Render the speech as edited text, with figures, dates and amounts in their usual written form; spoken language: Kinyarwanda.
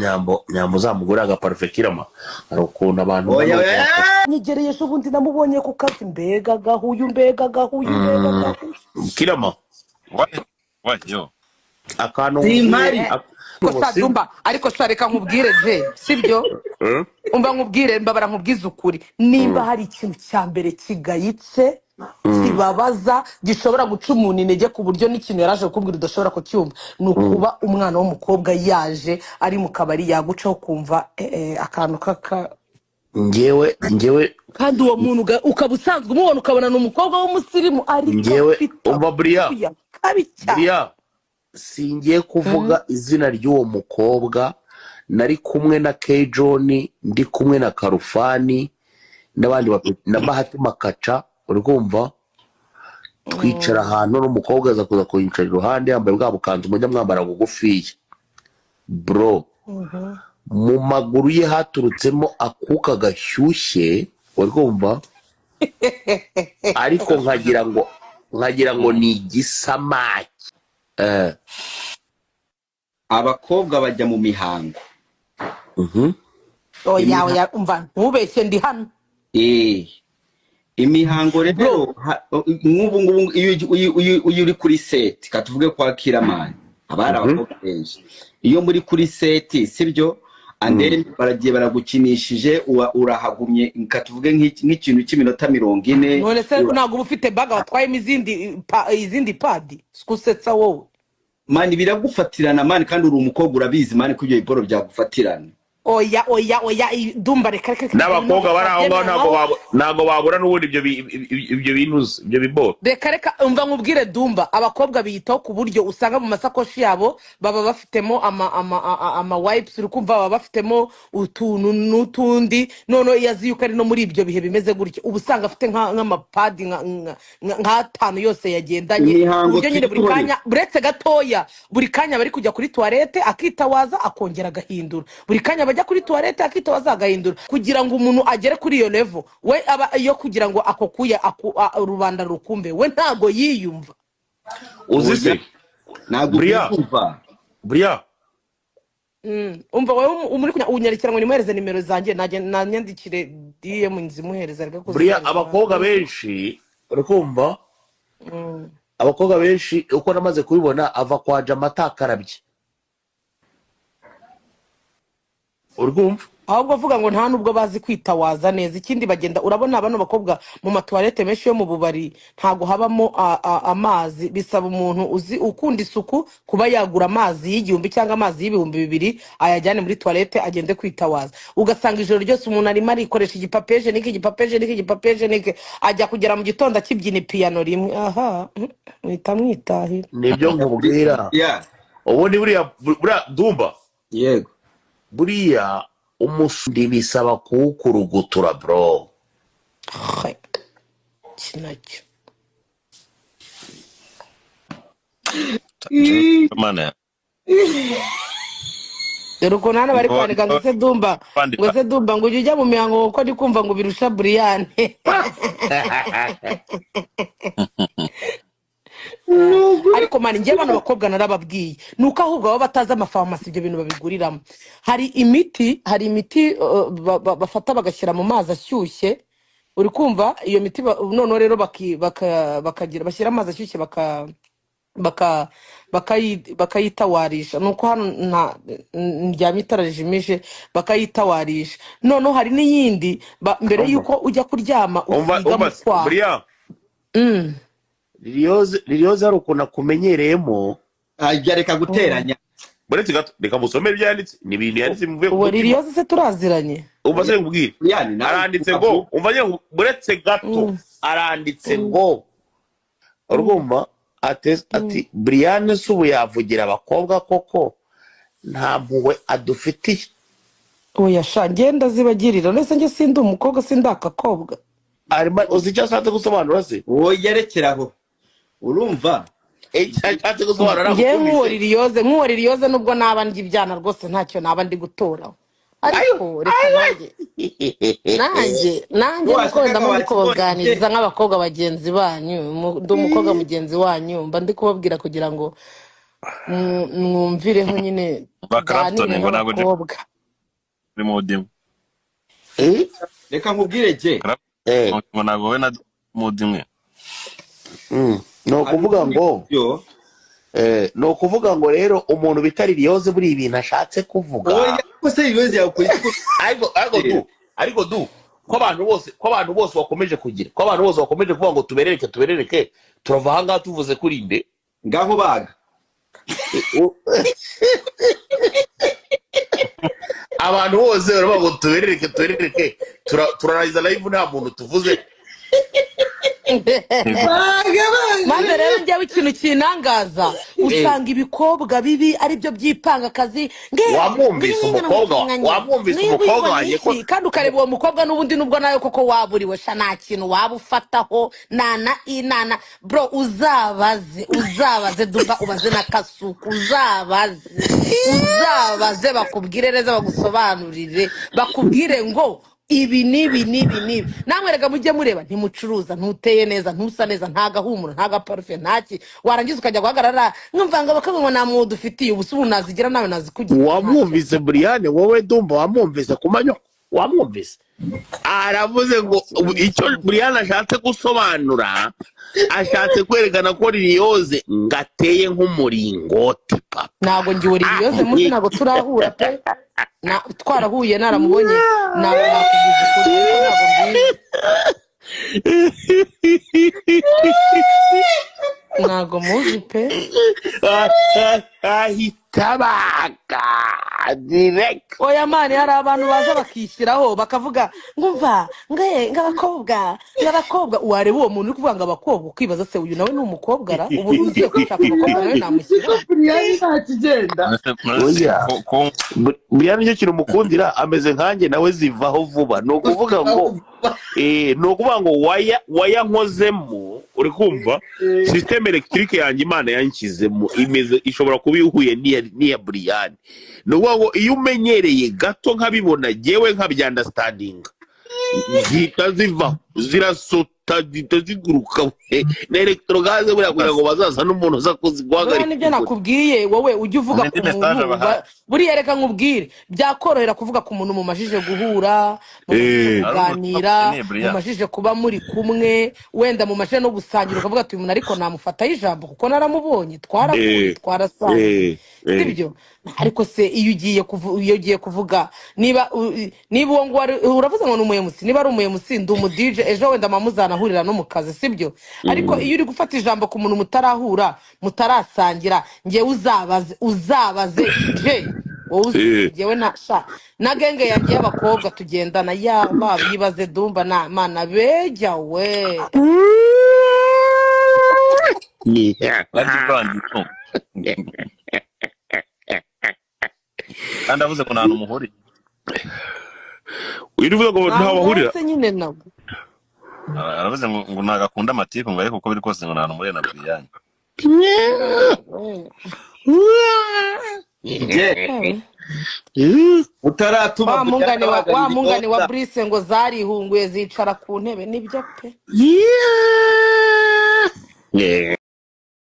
nyambo zamugura agaparufe kirama ari ukuntu abantu nyigereye sho bundi namubonye ku kazi mbega gahuyu kirama yo akantu Dumba ariko shareka nkubwire je sibyo umva nkubwire mbabara nkubwiza ukuri nimba hari ikintu cya mbere kigayitse kibabaza gishobora guca umuntu intege ku buryo n'ikintu yaraje kukubwira udashobora kucyumva nukuba umwana w'umukobwa yaje ari mu kabari yagucaho kumva akantu ngewe kandi uwo muntu ukaba usanzwe umubona ukabona n'umukobwa w'umusirimu ariko ngewe umva Bria singiye kuvuga izina ry'uwo mukobwa nari kumwe na K-John ndi kumwe na Karufani n'abandi na Bahati Makaca urumva twicara ahantu n'umukobwa aza kuza kunyicara iruhande yambaye bwa bukanzu mujya mwambara bugufiya bro mu maguru ye haturutsemo akuka gashyushye urumva ariko nkagira ngo ni igisamaki abakobwa bajya mu mihango oya umva ntubeshye ndi hano imihango rero nk'ubu iyo uri kuri seti katuvuge kwa Kiramani abari abakobwa benshi iyo muri kuri seti sibyo andere baragiye baragukinishije urahagumye katuvuge nk'ikintu cy'iminota 40 none se ntabwo ufite baga watwayemo izindi padi skusetsa wowe mani biragufatirana mani kandi uri umukobwa urabizi mani ko ibyo biboro byagufatirana oya Dumba reka n'abakobwa bari aho ngaho ntago babura n'ubundi ibyo binuze ibyo biboro reka umva nkubwire Dumba abakobwa biyitaho ku buryo usanga mu masakoshi yabo baba bafitemo ama wipes uri kumva baba bafitemo utuntu n'utundi none yaziyuka ari no muri ibyo bihe bimeze gutyo ubu usanga afite nk'amapadi nk'atanu yose yagendanye uburyo nyine buri kanya buretse gatoya buri kanya bari kujya kuri toilette akitawaza akongera agahindura buri kanya bajya kuri toilette akitawaza agahindura kugira ngo umuntu agere kuri iyo level we aba yo kugira ngo akokuye rubanda rukumbe we ntago yiyumva uzise ntago Bria umva wowe umuri unyarikira ngo nimuhereze nimero zanjye nanyandikire DM nzimuhereza reka kuza Bria abakobwa benshi urikumva abakobwa benshi uko namaze kubibona ava kwa Jamata akarabye urumva ahubwo avuga ngo nta nubwo bazi kwitawaza neza ikindi bagenda urabona abano bakobwa mu matoilette menshi yo mu bubari ntago habamo amazi bisaba umuntu uzi ukunda isuku kuba yagura amazi y'igihumbi cyangwa amazi y'ibihumbi 2 ayajyane muri toilette agende kwitawaza ugasanga ijoro ryose umuntu arimo arikoresha igipapeje niki ajya kugera mu gitondo akibyina piano rimwe aha mwitahira nibyo nkubwira ubundi buriya Dumba yego buriya umusundi bisaba kuwukurugutura bro kinacyo mana rero ko nana bari kwandika ngo se Dumba ngo ujya mu mihango ko ndi kumva ngo birusha Brian ariko mani ngiye bano bakobwa narababwiye nuko ahubwo baba bataza amafarumasi ibyo bintu babiguriramo hari imiti bafata bagashyira mu mazi ashyushye uri kumva iyo miti none rero bakagira bashyira amazi ashyushye bakayitawarisha nuko hano ndyamye itara rijimije bakayitawarisha none hari n'iyindi mbere yuko ujya kuryama usiga mu kwa Lirioze ari ukuntu akumenyereyemo ajya reka guteranya buretse gato reka musome byanditse ni ibintu yanditse muvuye ku Lirioze se turaziranye umva se ngubwire aranditse ngo umva nyine buretse gato aranditse ngo urumva ati Brian subu yavugira abakobwa koko nta mpuwe adufitiye oya sha ngenda zibagirira nese nge sindi umukobwa sindi akakobwa arima uzicyo ashatse gusobanura se wowe yerekeraho urumva ashatse gusobanura nge nk'uwo Lirioze nubwo naba ndi ibyana rwose ntacyo naba ndi gutora ariko reka nanjye mukunda mu kubaganiriza nk'abakobwa bagenzi banyu ndi umukobwa mugenzi wanyu mba ndi kubabwira kugira ngo mwumvireho nyine tuganire nk'abakobwa uri mu dimu reka nkubwire je ngo ntabwo we na mu dimwe ni ukuvuga ngo ni ukuvuga ngo rero umuntu bitari riyoze buri ibintu ashatse kuvuga ariko du ko abantu bose bakomeje kugira ko abantu bose bakomeje kuvuga ngo tuberereke turava aha ngaha tuvuze kuri inde ngaho baga abantu bose baravuga ngo tuberereke turarangiza live nta muntu tuvuze maze rero njyewe ikintu kinangaza usanga ibikobwa bibi aribyo byipanga akazi wamwumvise umukobwa wanjye ko kandi ukareba uwo mukobwa n'ubundi nubwo nawe koko waburiwe sha nta kintu waba ufataho nana bro uzabaze duba ubaze na kasuku uzabaze bakubwire neza bagusobanurire bakubwire ngo ibi nibi namwe rega mujye mureba ntimucuruza ntuteye neza ntusa neza nta gahumuro nta gaparufe ntaki warangiza ukajya guhagarara nkumvanga bakabona nta muntu ufitiye ubusubu nazigira nawe nazikugira wamwumvise Brian wowe Dumba wamwumvise kumanyo wamwumvise aravuze ngo icyo Brian ashatse gusobanura ashatse kwerekana ko riyoze ngateye nk'umuringoti papa ntago ngiwe riyoze muzi ntago turahura pe twarahuye naramubonye nakugize kuri ntago mbizi ntago muzi pe ahitabaga direct oya mani hari abantu baza bakishyiraho bakavuga ngumva ng'abakobwa wareba uwo muntu uri kuvuga ngo abakobwa ukibaza se uyu nawe ni umukobwa ra ubu ugiye gushaka abakobwa nawe namushyira Brian nicyo kintu mukundira ameze nkanjye nawe zivaho vuba ni ukuvuga ngo waya nkozemo uri kumva system electric yanjye Imana yanshyizemo imeze ishobora kuba ihuye n'iya Brian ni ukuvuga ngo iyo umenyereye gato nkabibona jewe nkabyanderstanding zihita zivaho zirasota ziguruka na electrogaze buriya kugira ngo bazaza n'umuntu uza kuziguhagarika nibyo nakubwiye wowe ujye uvuga ku muntu buriya reka nkubwire byakorohera kuvuga ku muntu mumajije guhura kuganira mumajije kuba muri kumwe wenda mumajije no gusangira ukavuga ati uyu muntu ariko namufataho ijambo kuko naramubonye twarahuye twarasangiye sibyo ariko se iyo ugiye kuvuga niba uwo ngo uravuze ngo ni umuyemusi niba ari umuyemusi ndi umu DJ ejo wenda mamuzanahurira no mu kazi sibyo ariko iyo uri gufata ijambo ku muntu mutarahura mutarasangira ngewe uzabaze je wowe ngewe na genge yanjye y'abakobwa tugendana yaba bibaze Dumba na mana bejya we kandi avuze ko nta n'umuhuri urivuga ngo nta bahurira nyine nabo aravuze ngo nagakunda amatiku ngo ariko uko biri kose ngo nta n'umure na Brian utaratuma wa mungane wa Brice ngo zarihunguye zicara ku ntebe nibyo pe